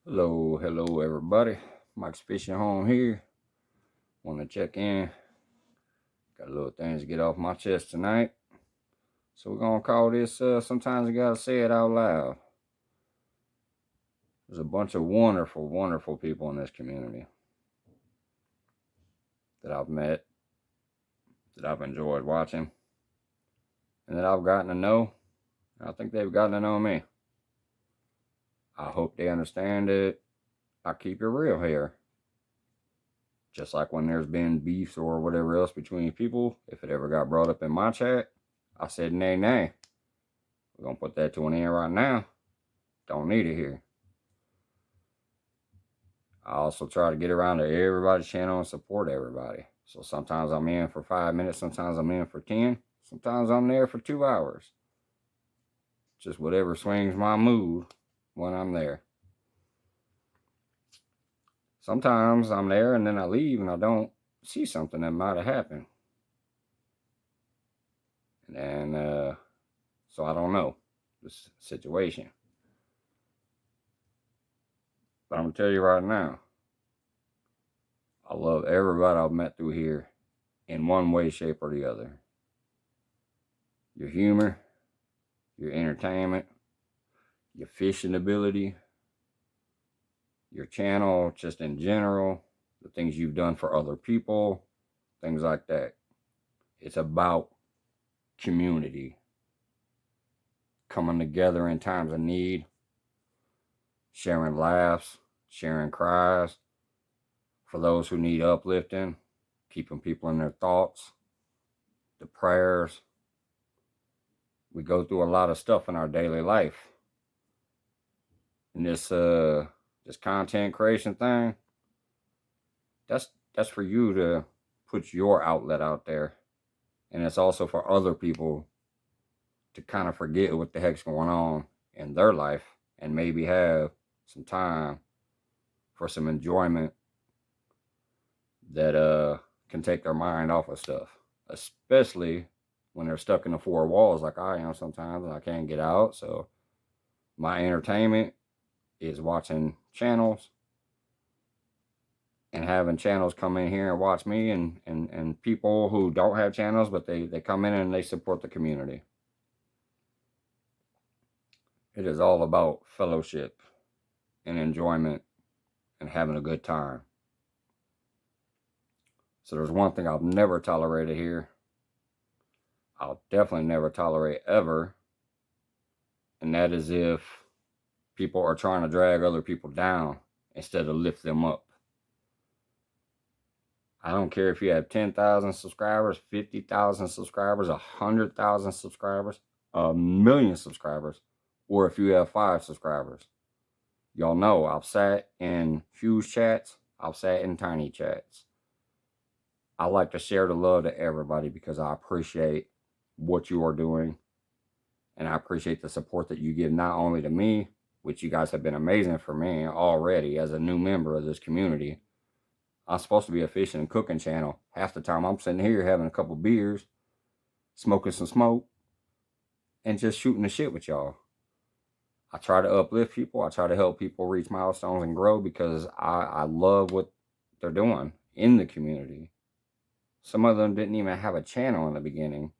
Hello everybody. Mike's Fishing Home here. Want to check in. Got a little things to get off my chest tonight. So we're gonna call this sometimes you gotta say it out loud. There's a bunch of wonderful people in this community that I've met, that I've enjoyed watching, and that I've gotten to know. I think they've gotten to know me. I hope they understand that I keep it real here. Just like when there's been beefs or whatever else between people, if it ever got brought up in my chat, I said nay nay. We're gonna put that to an end right now. Don't need it here. I also try to get around to everybody's channel and support everybody. So sometimes I'm in for 5 minutes, sometimes I'm in for 10, sometimes I'm there for 2 hours. Just whatever swings my mood when I'm there. Sometimes I'm there and then I leave and I don't see something that might have happened. And so I don't know this situation. But I'm going to tell you right now, I love everybody I've met through here in one way, shape, or the other. Your humor, your entertainment, your fishing ability, your channel, just in general, the things you've done for other people, things like that. It's about community, coming together in times of need, sharing laughs, sharing cries, for those who need uplifting, keeping people in their thoughts, the prayers. We go through a lot of stuff in our daily life. And this content creation thing, that's for you to put your outlet out there. And it's also for other people to kind of forget what the heck's going on in their life and maybe have some time for some enjoyment that can take their mind off of stuff, especially when they're stuck in the four walls like I am sometimes and I can't get out. So my entertainment is watching channels and having channels come in here and watch me, and people who don't have channels, but they come in and they support the community. It is all about fellowship and enjoyment and having a good time. So there's one thing I've never tolerated here. I'll definitely never tolerate ever. And that is if people are trying to drag other people down instead of lift them up. I don't care if you have 10,000 subscribers, 50,000 subscribers, 100,000 subscribers, 1,000,000 subscribers, or if you have 5 subscribers. Y'all know I've sat in huge chats. I've sat in tiny chats. I like to share the love to everybody because I appreciate what you are doing. And I appreciate the support that you give not only to me, which you guys have been amazing for me already as a new member of this community. I'm supposed to be a fishing and cooking channel. Half the time I'm sitting here having a couple beers, smoking some smoke, and just shooting the shit with y'all. I try to uplift people. I try to help people reach milestones and grow because I love what they're doing in the community. Some of them didn't even have a channel in the beginning,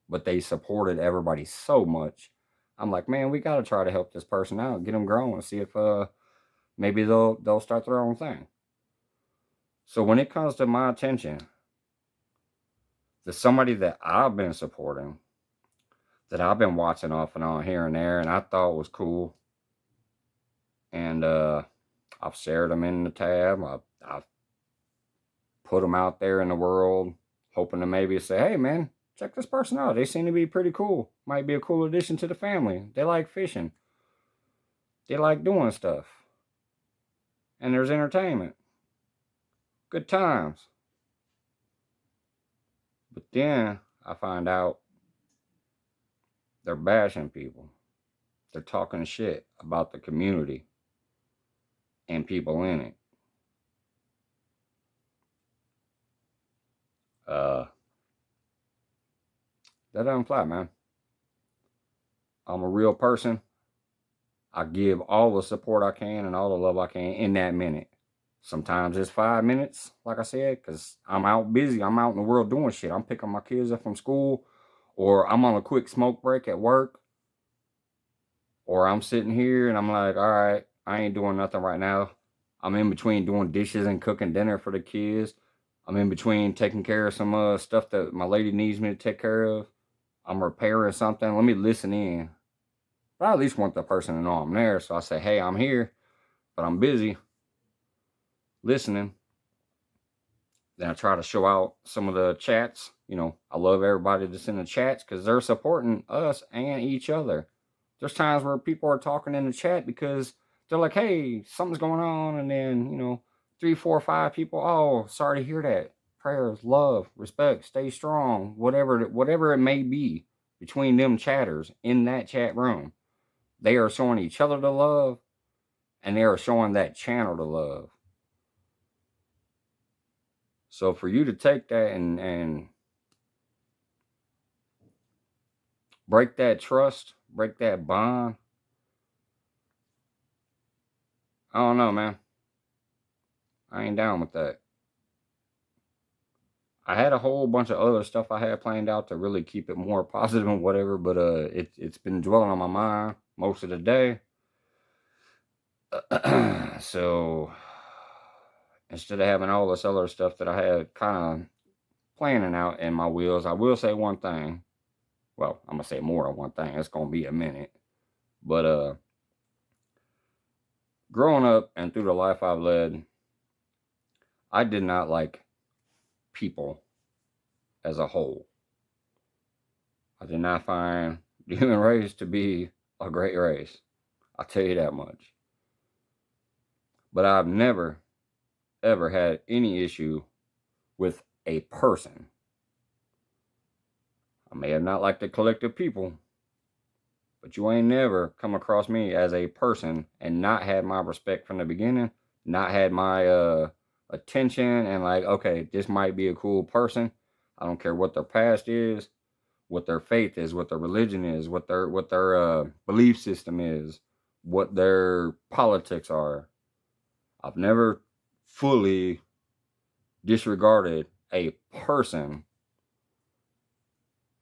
but they supported everybody so much. I'm like, man, we got to try to help this person out, get them growing, see if maybe they'll start their own thing. So when it comes to my attention, there's somebody that I've been supporting, that I've been watching off and on here and there, and I thought was cool. And I've shared them in the tab. I've put them out there in the world, hoping to maybe say, hey, man, check this person out. They seem to be pretty cool. Might be a cool addition to the family. They like fishing. They like doing stuff. And there's entertainment. Good times. But then I find out they're bashing people. They're talking shit about the community and people in it. That doesn't fly, man. I'm a real person. I give all the support I can and all the love I can in that minute. Sometimes it's 5 minutes, like I said, because I'm out busy. I'm out in the world doing shit. I'm picking my kids up from school, or I'm on a quick smoke break at work, or I'm sitting here and I'm like, all right, I ain't doing nothing right now. I'm in between doing dishes and cooking dinner for the kids. I'm in between taking care of some stuff that my lady needs me to take care of. I'm repairing something. Let me listen in. But I at least want the person to know I'm there. So I say, hey, I'm here, but I'm busy listening. Then I try to show out some of the chats. You know, I love everybody that's in the chats because they're supporting us and each other. There's times where people are talking in the chat because they're like, hey, something's going on. And then, 3, 4, 5 people, oh, sorry to hear that. Prayers, love, respect, stay strong, whatever it may be between them chatters in that chat room. They are showing each other the love, and they are showing that channel the love. So for you to take that and break that trust, break that bond, I don't know, man. I ain't down with that. I had a whole bunch of other stuff I had planned out to really keep it more positive and whatever, but it's been dwelling on my mind most of the day. So instead of having all this other stuff that I had kind of planning out in my wheels, I will say one thing. Well, I'm gonna say more than one thing. It's gonna be a minute. But growing up and through the life I've led, I did not like people as a whole. I did not find the human race to be a great race. I'll tell you that much. But I've never, ever had any issue with a person. I may have not liked the collective people, but you ain't never come across me as a person and not had my respect from the beginning, not had my attention, and like, okay, this might be a cool person. I don't care what their past is, what their faith is, what their religion is, what their belief system is, what their politics are. I've never fully disregarded a person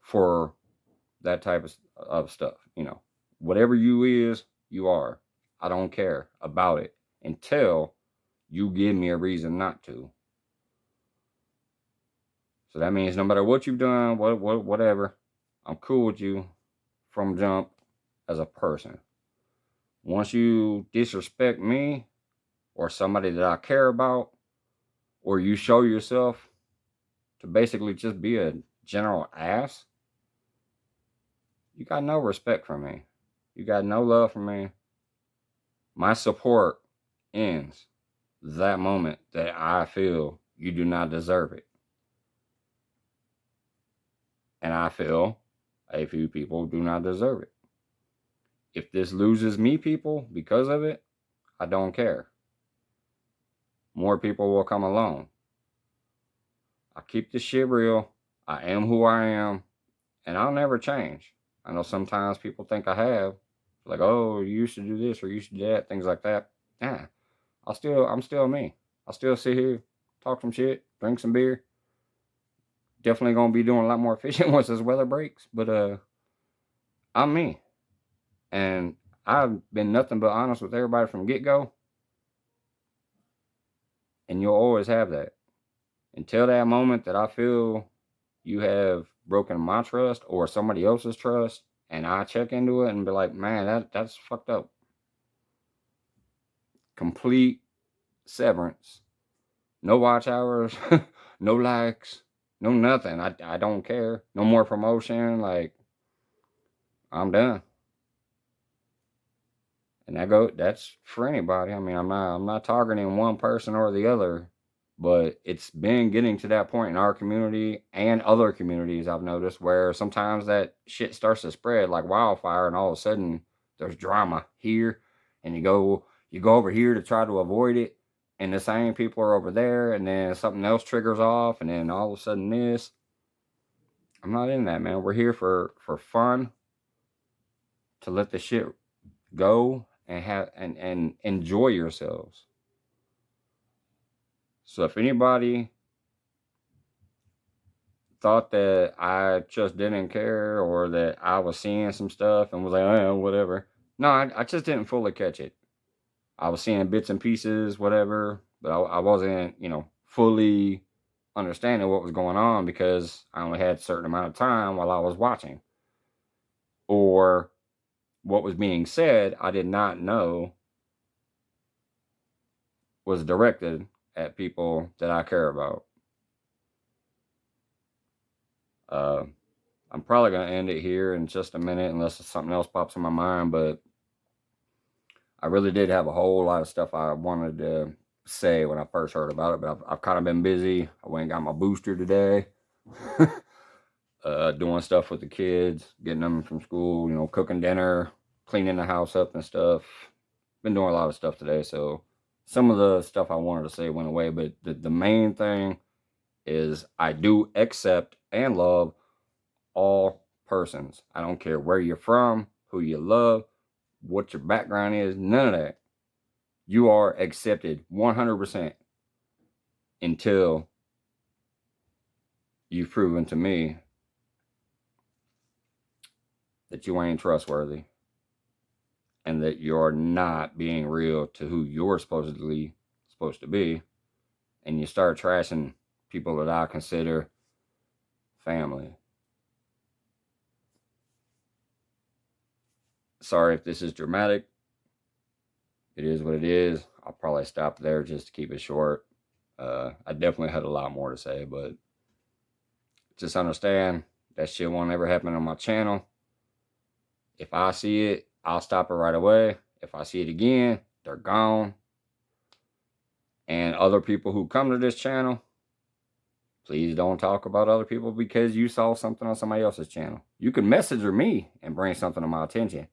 for that type of stuff. Whatever you is, you are. I don't care about it until you give me a reason not to. So that means no matter what you've done, whatever, I'm cool with you from jump as a person. Once you disrespect me or somebody that I care about, or you show yourself to basically just be a general ass, you got no respect for me. You got no love for me. My support ends that moment that I feel you do not deserve it. And I feel a few people do not deserve it. If this loses me people because of it, I don't care. More people will come along. I keep this shit real. I am who I am, and I'll never change. I know sometimes people think I have, like, oh, you used to do this or you used to do that, things like that. Yeah, I'm still me. I'll still sit here, talk some shit, drink some beer. Definitely gonna be doing a lot more fishing once this weather breaks, but I'm me, and I've been nothing but honest with everybody from get go, and you'll always have that until that moment that I feel you have broken my trust or somebody else's trust, and I check into it and be like, man, that's fucked up. Complete severance. No watch hours, no likes, no nothing. I don't care. No more promotion. Like, I'm done. And that's for anybody. I mean, I'm not targeting one person or the other, but it's been getting to that point in our community and other communities I've noticed where sometimes that shit starts to spread like wildfire, and all of a sudden there's drama here, and you go over here to try to avoid it, and the same people are over there, and then something else triggers off, and then all of a sudden this. I'm not in that, man. We're here for fun, to let the shit go and enjoy yourselves. So if anybody thought that I just didn't care, or that I was seeing some stuff and was like, oh, whatever. No, I just didn't fully catch it. I was seeing bits and pieces, whatever, but I wasn't, fully understanding what was going on, because I only had a certain amount of time while I was watching. Or what was being said, I did not know was directed at people that I care about. I'm probably going to end it here in just a minute, unless something else pops in my mind, but I really did have a whole lot of stuff I wanted to say when I first heard about it, but I've kind of been busy. I went and got my booster today. Doing stuff with the kids, getting them from school, cooking dinner, cleaning the house up and stuff. Been doing a lot of stuff today, so some of the stuff I wanted to say went away, but the main thing is I do accept and love all persons. I don't care where you're from, who you love, what your background is, none of that. You are accepted 100% until you've proven to me that you ain't trustworthy, and that you're not being real to who you're supposed to be, and you start trashing people that I consider family. Sorry if this is dramatic. It is what it is. I'll probably stop there just to keep it short. I definitely had a lot more to say, but just understand that shit won't ever happen on my channel. If I see it, I'll stop it right away. If I see it again, they're gone. And other people who come to this channel, please don't talk about other people because you saw something on somebody else's channel. You can message me and bring something to my attention.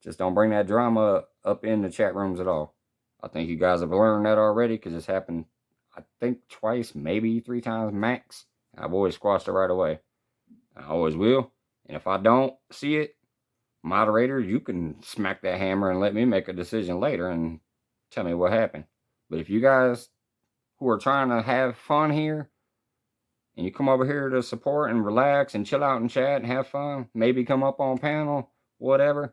Just don't bring that drama up in the chat rooms at all. I think you guys have learned that already, because it's happened, I think, twice, maybe 3 times max. I've always squashed it right away. I always will. And if I don't see it, moderator, you can smack that hammer and let me make a decision later and tell me what happened. But if you guys who are trying to have fun here, and you come over here to support and relax and chill out and chat and have fun, maybe come up on panel, whatever.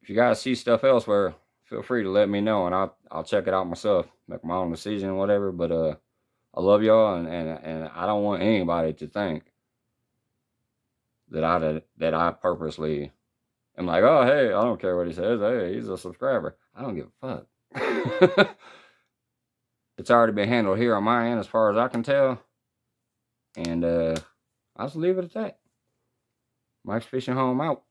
If you guys see stuff elsewhere, feel free to let me know, and I'll check it out myself, make my own decision, whatever. But I love y'all, and I don't want anybody to think that I purposely am like, oh, hey, I don't care what he says. Hey, he's a subscriber. I don't give a fuck. It's already been handled here on my end as far as I can tell. And I'll just leave it at that. Mike's Fishing Home out.